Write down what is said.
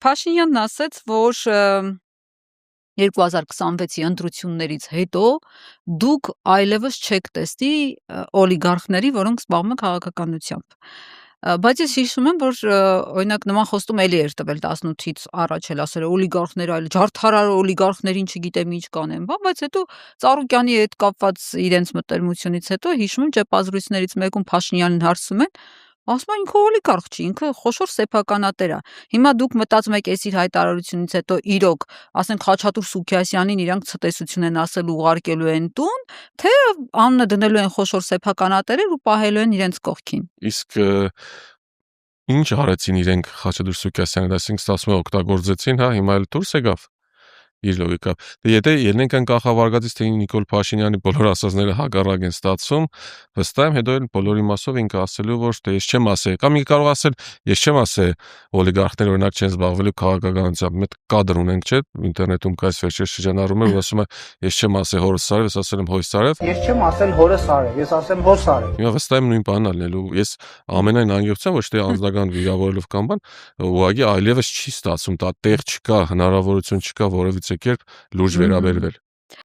Փաշինյանն ասաց, որ 2026-ի ընտրություններից հետո դուք այլևս չեք տեսնի օլիգարխների, որոնք զբաղվում են քաղաքականությամբ։ Բայց ես հիշում եմ, որ օրինակ նման խոստում էլի էր տվել 18-ից առաջ էլ ասել օլիգարխներ այլ ջարդարար օլիգարխներին չգիտեմ ինչ կանեն, բայց հետո Ծառուկյանի հետ կապված իրենց մտերմությունից հետո հիշում եմ ջեպազրույցներից մեկում Փաշինյանին հարցում են, ասում են ինքը օլիգարխ չի, ինքը խոշոր սեփականատեր է։ Հիմա դուք մտածում եք այս իր հայտարարությունից հետո իրոք, ասենք Խաչատուր Սուքիասյանին իրանք ցտեսություն են ասել ուղարկելու են տուն, թե անունը դնելու են խոշոր սեփականատերեր ու պահելու են իրենց կողքին։ Իսկ ինչ արեցին իրենք Խաչատուր Սուքիասյանին, այսինքն ստացվում է օգտագործեցին, հա, հիմա էլ դուրս եկավ իր լոգիկա։ Դե եթե ելնենք այն կախավարկածից, թե Նիկոլ Փաշինյանի բոլոր ասածները հակառակ են ստացվում, վստահ եմ հետո էլ բոլորի մասով ինքը ասելու, որ դե ես չեմ ասել, կամ ինքը կարող ասել, ես չեմ ասել օլիգարխներ օրինակ չեն զբաղվելու քաղաքականությամբ, մեկ կադր ունենք, չէ՞, ինտերնետում կայս վերջերս շրջանառում է, որ ասում է, ես չեմ ասել հորս Սարև, ես ասել եմ հոյ Սարև։ Ես չեմ ասել հորս Սարև, ես ասեմ հո Սարև։ Հիմա վստահ եմ նույն բանն ալնելու։ Ես ամենայն անգերությամբ ոչ թե անձնական վիրավորելով կամ բան, ուղղակի այլևս չի ստացվում, դա տեղ չկա, հնարավորություն չկա որևիցե կերպ լուրջ վերաբերվել։